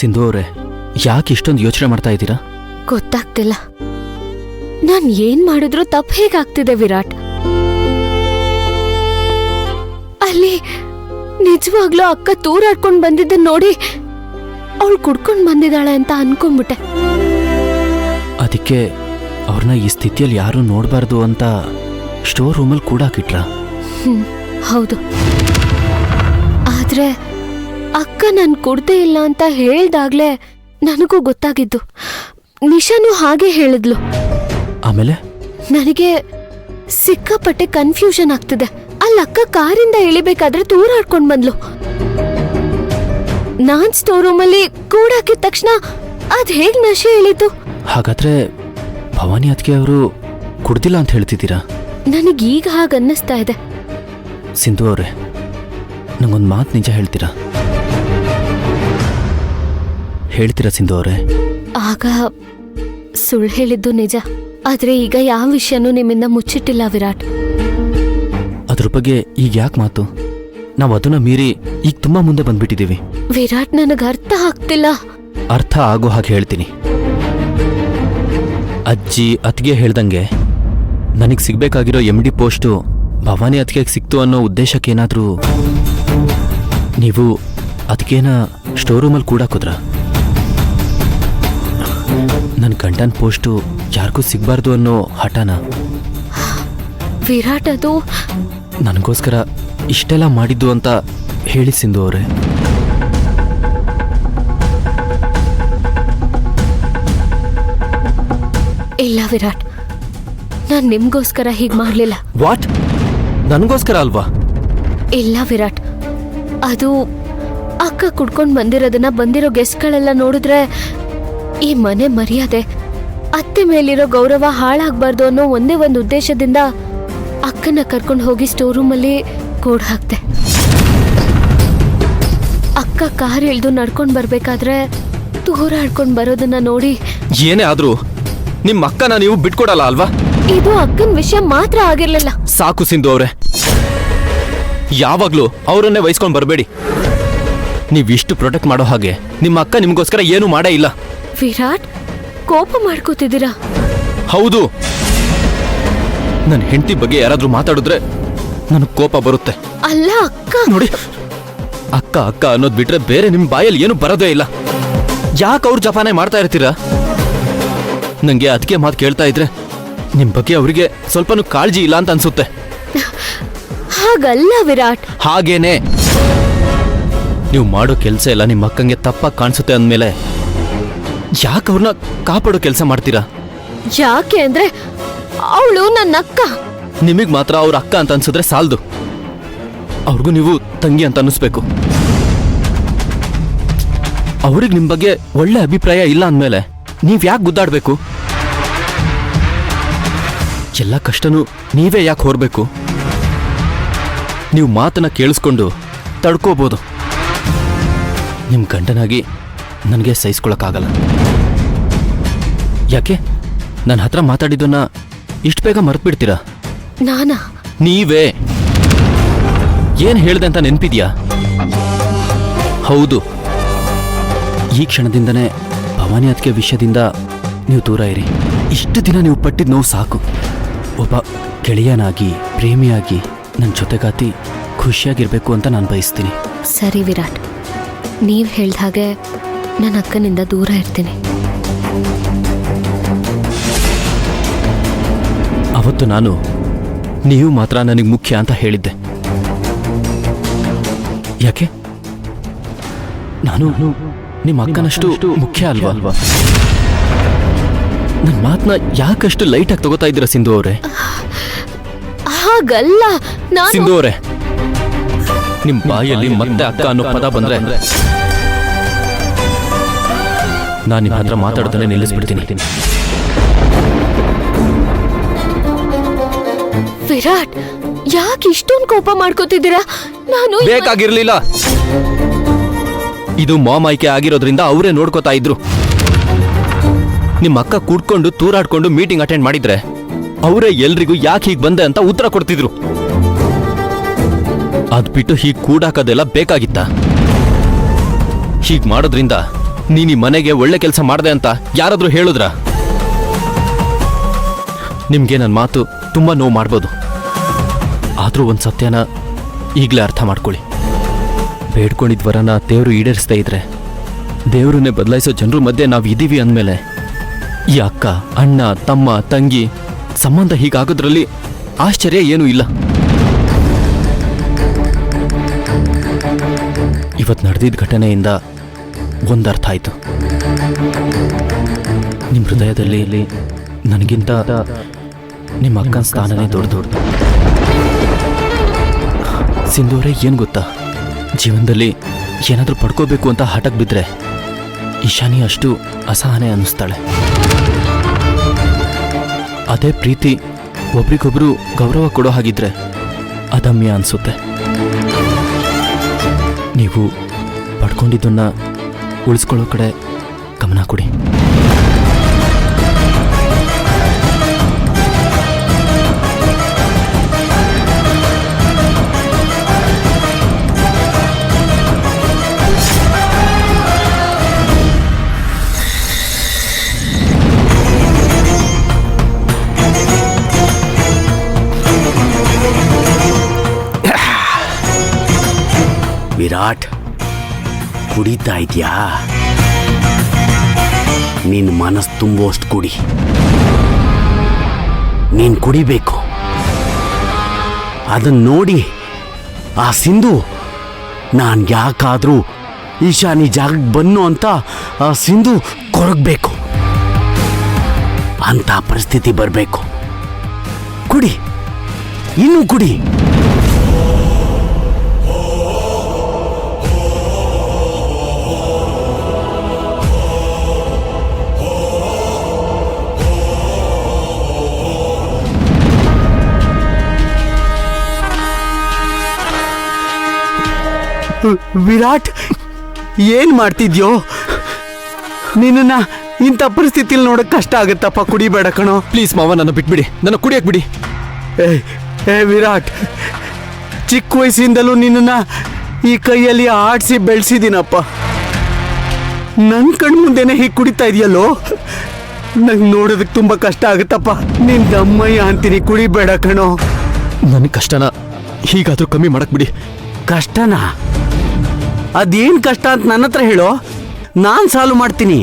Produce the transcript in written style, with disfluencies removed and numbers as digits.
ಸಿಂಧು ಅವರೇ, ಯಾಕೆ ಇಷ್ಟೊಂದು ಯೋಚನೆ ಮಾಡ್ತಾ ಇದ್ದೀರಾ? ಗೊತ್ತಾಗ್ತಿಲ್ಲ, ನಾನ್ ಏನ್ ಮಾಡಿದ್ರು ತಪ್ಪು ಹೇಗಾಗ್ತಿದೆ ವಿರಾಟ್. ಅಲ್ಲಿ ನಿಜವಾಗ್ಲೂ ಅಕ್ಕ ತೂರಾಡ್ಕೊಂಡ್ ಬಂದಿದ್ದನ್ ನೋಡಿ ಅವಳು ಕುಡ್ಕೊಂಡ್ ಬಂದಿದ್ದಾಳೆ ಅಂತ ಅನ್ಕೊಂಡ್ಬಿಟ್ಟೆ. ಅದಕ್ಕೆ ಅವ್ರನ್ನ ಈ ಸ್ಥಿತಿಯಲ್ಲಿ ಯಾರೂ ನೋಡಬಾರ್ದು ಅಂತ ಸ್ಟೋರ್ ರೂಮಲ್ಲಿ ಕೂಡ ಹಾಕಿಟ್ರ? ಹೌದು. ಆದ್ರೆ ಅಕ್ಕ ನನ್ ಕುಡ್ದೇ ಇಲ್ಲ ಅಂತ ಹೇಳ್ದಾಗ್ಲೇ ನನಗೂ ಗೊತ್ತಾಗಿದ್ದು. ನಿಶಾನು ಹಾಗೆ ಹೇಳಿದ್ಲು. ಆಮೇಲೆ ನನಗೆ ಸಿಕ್ಕಾಪಟ್ಟೆ ಕನ್ಫ್ಯೂಷನ್ ಆಗ್ತಿದೆ. ಅಕ್ಕ ಕಾರಿಂದ ಇಳಿಬೇಕಾದ್ರೆ ತೂರಾಡ್ಕೊಂಡ್ ಬಂದ್ಲು. ನಾನ್ ಸ್ಟೋರ್ ರೂಮಲ್ಲಿ ಕೂಡಾಕಿದ ತಕ್ಷಣ ಅದ್ ಹೇಗ್ ನಶೆ ಇಳಿತು? ಹಾಗಾದ್ರೆ ಭವಾನಿ ಅತ್ತಿಗೆ ಅವರು ಕುಡ್ದಿಲ್ಲ ಅಂತ ಹೇಳ್ತಿದ್ದೀರಾ? ನನಗೀಗ ಹಾಗ ಅನ್ನಿಸ್ತಾ ಇದೆ. ಸಿಂಧು ಅವರೇ, ನಂಗೊಂದು ಮಾತು ನಿಜ ಹೇಳ್ತೀರಾ? ಹೇಳ್ತೀರಾ ಸಿಂಧು ಅವರೇ? ಆಗ ಸುಳ್ಳು ಹೇಳಿದ್ದು ನಿಜ, ಆದ್ರೆ ಈಗ ಯಾವ ವಿಷಯನೂ ನಿಮ್ಮಿಂದ ಮುಚ್ಚಿಟ್ಟಿಲ್ಲ ವಿರಾಟ್. ಅದ್ರ ಬಗ್ಗೆ ಈಗ ಯಾಕೆ ಮಾತು? ನಾವು ಅದನ್ನ ಮೀರಿ ಈಗ ತುಂಬಾ ಮುಂದೆ ಬಂದ್ಬಿಟ್ಟಿದೀವಿ. ವಿರಾಟ್, ನನಗೆ ಅರ್ಥ ಆಗ್ತಿಲ್ಲ. ಅರ್ಥ ಆಗೋ ಹಾಗೆ ಹೇಳ್ತೀನಿ. ಅಜ್ಜಿ ಅತ್ತಿಗೆ ಹೇಳ್ದಂಗೆ ನನಗೆ ಸಿಗ್ಬೇಕಾಗಿರೋ MD ಪೋಸ್ಟು ಭವಾನಿ ಅತ್ತಿಗೆಗೆ ಸಿಕ್ತು ಅನ್ನೋ ಉದ್ದೇಶಕ್ಕೇನಾದ್ರೂ ನೀವು ಅತ್ತಿಗೆನ ಸ್ಟೋರ್ ರೂಮಲ್ಲಿ ಕೂಡ ಹಾಕಿದ್ರ? ನನ್ನ ಗಂಡನ ಪೋಸ್ಟು ಯಾರಿಗೂ ಸಿಗಬಾರ್ದು ಅನ್ನೋ ಹಠನ? ವಿರಾಟ್, ಅದು ನನಗೋಸ್ಕರ ಇಷ್ಟೆಲ್ಲ ಮಾಡಿದ್ದು ಅಂತ ಹೇಳಿ ಸಿಂಧು ಅವರೇ. ಇಲ್ಲ ವಿರಾಟ್, ನಾನ್ ನಿಮ್ಗೋಸ್ಕರ ಹೀಗ್ ಮಾಡ್ಲಿಲ್ಲ. ವಾಟ್? ನನಗೋಸ್ಕರ ಅಲ್ವಾ? ಇಲ್ಲ ವಿರಾಟ್, ಅದು ಅಕ್ಕ ಕುಡ್ಕೊಂಡ್ ಬಂದಿರೋ ಗೆಸ್ಟ್ಗಳೆಲ್ಲ ನೋಡಿದ್ರೆ ಈ ಮನೆ ಮರ್ಯಾದೆ, ಅತ್ತೆ ಮೇಲಿರೋ ಗೌರವ ಹಾಳಾಗ್ಬಾರ್ದು ಅನ್ನೋ ಒಂದೇ ಒಂದು ಉದ್ದೇಶದಿಂದ ಅಕ್ಕನ ಕರ್ಕೊಂಡು ಹೋಗಿ ಸ್ಟೋರ್ ರೂಮಲ್ಲಿ ಕೋಡ್ ಹಾಕ್ತೆ. ಅಕ್ಕ ಕಾರ್ ಇಳ್ದು ನಡ್ಕೊಂಡ್ ಬರ್ಬೇಕಾದ್ರೆ ತೂರಾಡ್ಕೊಂಡ್ ಬರೋದನ್ನ ನೋಡಿ, ಏನೇ ಆದ್ರೂ ನಿಮ್ಮ ಅಕ್ಕನ ನೀವು ಬಿಟ್ಕೊಡಲ್ಲ ಅಲ್ವಾ? ಇದು ಅಕ್ಕನ ವಿಷಯ ಮಾತ್ರ ಆಗಿರ್ಲಿಲ್ಲ. ಸಾಕು ಸಿಂಧು ಅವ್ರೆ, ಯಾವಾಗ್ಲೂ ಅವರನ್ನೇ ವಹಿಸ್ಕೊಂಡ್ ಬರಬೇಡಿ. ನೀವಿಷ್ಟು ಪ್ರೊಟೆಕ್ಟ್ ಮಾಡೋ ಹಾಗೆ ನಿಮ್ಮ ಅಕ್ಕ ನಿಮ್ಗೋಸ್ಕರ ಏನು ಮಾಡೇ ಇಲ್ಲ. ವಿರಾಟ್, ಕೋಪ ಮಾಡ್ಕೋತಿದ್ದೀರಾ? ಹೌದು, ನನ್ನ ಹೆಂಡತಿ ಬಗ್ಗೆ ಯಾರಾದ್ರೂ ಮಾತಾಡಿದ್ರೆ ನನಗೆ ಕೋಪ ಬರುತ್ತೆ. ಅಲ್ಲ ಅಕ್ಕ. ನೋಡಿ, ಅಕ್ಕ ಅಕ್ಕ ಅನ್ನೋದು ಬಿಟ್ರೆ ಬೇರೆ ನಿಮ್ ಬಾಯಲ್ಲಿ ಏನು ಬರೋದೇ ಇಲ್ಲ. ಯಾಕೆ ಅವ್ರ ಜಪಾನೆ ಮಾಡ್ತಾ ಇರ್ತೀರಾ? ನಂಗೆ ಅದಕ್ಕೆ ಮಾತು ಕೇಳ್ತಾ ಇದ್ರೆ ನಿಮ್ ಬಗ್ಗೆ ಅವರಿಗೆ ಸ್ವಲ್ಪನೂ ಕಾಳಜಿ ಇಲ್ಲ ಅಂತ ಅನ್ಸುತ್ತೆ. ಹಾಗಲ್ಲ ವಿರಾಟ್. ಹಾಗೇನೆ, ನೀವು ಮಾಡೋ ಕೆಲಸ ಎಲ್ಲ ನಿಮ್ಮ ಅಕ್ಕಂಗೆ ತಪ್ಪಾಗಿ ಕಾಣಿಸುತ್ತೆ ಅಂದ್ಮೇಲೆ ಯಾಕೆ ಅವ್ರನ್ನ ಕಾಪಾಡೋ ಕೆಲಸ ಮಾಡ್ತೀರಾ? ಯಾಕೆ ಅಂದ್ರೆ ಅವಳು ನನ್ನ ಅಕ್ಕ. ನಿಮಗ್ ಮಾತ್ರ ಅವ್ರ ಅಕ್ಕ ಅಂತ ಅನ್ಸಿದ್ರೆ ಸಾಲದು, ಅವ್ರಿಗೂ ನೀವು ತಂಗಿ ಅಂತ ಅನ್ನಿಸ್ಬೇಕು. ಅವ್ರಿಗೆ ನಿಮ್ ಬಗ್ಗೆ ಒಳ್ಳೆ ಅಭಿಪ್ರಾಯ ಇಲ್ಲ ಅಂದ್ಮೇಲೆ ನೀವ್ ಯಾಕೆ ಗುದ್ದಾಡ್ಬೇಕು? ಎಲ್ಲ ಕಷ್ಟನೂ ನೀವೇ ಯಾಕೆ ಹೊರಬೇಕು? ನೀವು ಮಾತನ್ನ ಕೇಳಿಸ್ಕೊಂಡು ತಡ್ಕೋಬಹುದು. ನಿಮ್ ಗಂಡನಾಗಿ ನನಗೆ ಸಹಿಸ್ಕೊಳಕ್ಕಾಗಲ್ಲ. ಯಾಕೆ ನನ್ನ ಹತ್ರ ಮಾತಾಡಿದ್ದನ್ನ ಇಷ್ಟು ಬೇಗ ಮರೆತ್ಬಿಡ್ತೀರಾ? ನಾನಾ? ನೀವೇ. ಏನ್ ಹೇಳ್ದೆ ಅಂತ ನೆನ್ಪಿದ್ಯಾ? ಹೌದು, ಈ ಕ್ಷಣದಿಂದನೇ ಭವಾನಿ ಅತ್ತಿಗೆ ವಿಷಯದಿಂದ ನೀವು ದೂರ ಇರಿ. ಇಷ್ಟು ದಿನ ನೀವು ಪಟ್ಟಿದ ನೋವು ಸಾಕು. ಒಬ್ಬ ಗೆಳೆಯನಾಗಿ, ಪ್ರೇಮಿಯಾಗಿ ನನ್ನ ಜೊತೆಗಾತಿ ಖುಷಿಯಾಗಿರ್ಬೇಕು ಅಂತ ನಾನು ಬಯಸ್ತೀನಿ. ಸರಿ ವಿರಾಟ್, ನೀವ್ ಹೇಳ್ದ ಹಾಗೆ ನನ್ನ ಅಕ್ಕನಿಂದ ದೂರ ಇರ್ತೀನಿ. ಅವತ್ತು ನಾನು ನೀವು ಮಾತ್ರ ನನಗೆ ಮುಖ್ಯ ಅಂತ ಹೇಳಿದ್ದೆ. ಯಾಕೆ? ನಾನು ನಿಮ್ಮ ಅಕ್ಕನಷ್ಟು ಮುಖ್ಯ ಅಲ್ವಾ? ನನ್ನ ಮಾತನ್ನ ಯಾಕಷ್ಟು ಲೈಟಾಗಿ ತಗೋತಾ ಇದ್ದೀರಾ ಸಿಂಧು ಅವರೇ? ಹಾಗಲ್ಲ. ಸಿಂಧು ಅವರೇ, ನಿಮ್ ಬಾಯಲ್ಲಿ ಮತ್ತೆ ಅಕ್ಕ ಅನ್ನೋ ಪದ ಬಂದ್ರೆ ನಾನು ನಿಮ್ಮ ಹತ್ರ ಮಾತಾಡೋದನ್ನೇ ನಿಲ್ಲಿಸ್ಬಿಡ್ತೀನಿ. ವಿರಾಟ್, ಯಾಕೆ ಇಷ್ಟೊಂದು ಕೋಪ ಮಾಡ್ಕೋತಿದ್ದೀರಾ? ನಾನು ಬೇಕಾಗಿರ್ಲಿಲ್ಲ. ಇದು ಮಾಮ್ ಆಯ್ಕೆ ಆಗಿರೋದ್ರಿಂದ ಅವರೇ ನೋಡ್ಕೋತಾ ಇದ್ರು. ನಿಮ್ಮ ಅಕ್ಕ ಕೂಡ್ಕೊಂಡು ತೂರಾಡ್ಕೊಂಡು ಮೀಟಿಂಗ್ ಅಟೆಂಡ್ ಮಾಡಿದ್ರೆ ಅವರೇ ಎಲ್ರಿಗೂ ಯಾಕೆ ಹೀಗೆ ಬಂದೆ ಅಂತ ಉತ್ತರ ಕೊಡ್ತಿದ್ರು. ಅದ್ ಬಿಟ್ಟು ಹೀಗೆ ಕೂಡಾಕೋದೆಲ್ಲ ಬೇಕಾಗಿತ್ತ? ಹೀಗೆ ಮಾಡೋದ್ರಿಂದ ನೀನ್ ಈ ಮನೆಗೆ ಒಳ್ಳೆ ಕೆಲಸ ಮಾಡ್ದೆ ಅಂತ ಯಾರಾದ್ರೂ ಹೇಳಿದ್ರ? ನಿಮ್ಗೆ ನನ್ನ ಮಾತು ತುಂಬಾ ನೋವು ಮಾಡ್ಬೋದು, ಆದ್ರೂ ಒಂದು ಸತ್ಯನ ಈಗಲೇ ಅರ್ಥ ಮಾಡ್ಕೊಳ್ಳಿ. ಬೇಡ್ಕೊಂಡಿದ್ ವರನ ದೇವರು ಈಡೇರಿಸ್ತಾ ಇದ್ರೆ ದೇವರನ್ನೇ ಬದಲಾಯಿಸೋ ಜನರ ಮಧ್ಯೆ ನಾವು ಇದೀವಿ ಅಂದಮೇಲೆ ಈ ಅಕ್ಕ, ಅಣ್ಣ, ತಮ್ಮ, ತಂಗಿ ಸಂಬಂಧ ಹೀಗಾಗೋದ್ರಲ್ಲಿ ಆಶ್ಚರ್ಯ ಏನೂ ಇಲ್ಲ. ಇವತ್ತು ನಡೆದಿದ್ದ ಘಟನೆಯಿಂದ ಒಂದರ್ಥ ಆಯ್ತು. ನಿಮ್ಮ ಹೃದಯದಲ್ಲಿ ನನಗಿಂತ ನಿಮ್ಮ ಅಕ್ಕನ ಸ್ಥಾನನೇ ದೊಡ್ಡದು. ಸಿಂಧೂರೇ, ಏನು ಗೊತ್ತಾ, ಜೀವನದಲ್ಲಿ ಏನಾದರೂ ಪಡ್ಕೋಬೇಕು ಅಂತ ಹಠಕ್ಕೆ ಬಿದ್ದರೆ ಈಶಾನಿ ಅಷ್ಟು ಅಸಹನೆ ಅನ್ನಿಸ್ತಾಳೆ. ಅದೇ ಪ್ರೀತಿ ಒಬ್ರಿಗೊಬ್ರು ಗೌರವ ಕೊಡೋ ಹಾಗಿದ್ರೆ ಅದಮ್ಯ ಅನಿಸುತ್ತೆ. ನೀವು ಪಡ್ಕೊಂಡಿದ್ದನ್ನ ಉಳಿಸ್ಕೊಳ್ಳೋ ಕಡೆ ಗಮನ ಕೊಡಿ. ವಿರಾಟ್, ಕುಡಿತಾ ಇದೆಯಾ? ನಿನ್ನ ಮನಸ್ಸು ತುಂಬುವಷ್ಟು ಕುಡಿ. ನೀನು ಕುಡಿಬೇಕು. ಅದನ್ನು ನೋಡಿ ಆ ಸಿಂಧು ನಾನು ಯಾಕಾದರೂ ಈಶಾನಿ ಜಾಗಕ್ಕೆ ಬನ್ನು ಅಂತ ಆ ಸಿಂಧು ಕೊರಗಬೇಕು ಅಂತ ಪರಿಸ್ಥಿತಿ ಬರಬೇಕು. ಕುಡಿ, ಇನ್ನೂ ಕುಡಿ. ವಿರಾಟ್, ಏನ್ ಮಾಡ್ತಿದ್ಯೋ? ನಿನ್ನ ಇಂಥ ಪರಿಸ್ಥಿತಿಲಿ ನೋಡಕ್ ಕಷ್ಟ ಆಗತ್ತಪ್ಪ. ಕುಡಿಬೇಡ ಕಣೋ. ಪ್ಲೀಸ್ ಮಾವ, ನನ್ನ ಬಿಟ್ಬಿಡಿ, ನನ್ನ ಕುಡಿಯಕ್ ಬಿಡಿ. ಏ ವಿರಾಟ್, ಚಿಕ್ಕ ವಯಸ್ಸಿಂದಲೂ ನಿನ್ನ ಈ ಕೈಯಲ್ಲಿ ಆಡಿಸಿ ಬೆಳೆಸಿದ್ದೀನಪ್ಪ. ನನ್ನ ಕಣ್ಮುಂದೆನೆ ಹೀಗೆ ಕುಡಿತಾ ಇದೆಯಲ್ಲೋ, ನಂಗೆ ನೋಡೋದಕ್ಕೆ ತುಂಬಾ ಕಷ್ಟ ಆಗುತ್ತಪ್ಪ. ನಿನ್ ದಮ್ಮಯ್ಯ ಅಂತೀನಿ, ಕುಡಿಬೇಡ ಕಣೋ. ನನ್ನ ಕಷ್ಟನ ಹೀಗಾದ್ರೂ ಕಮ್ಮಿ ಮಾಡಕ್ ಬಿಡಿ. ಕಷ್ಟನಾ? ಅದೇನ್ ಕಷ್ಟ ಅಂತ ನನ್ನ ಹತ್ರ ಹೇಳೋ, ನಾನ್ ಸಾಲ್ವ್ ಮಾಡ್ತೀನಿ.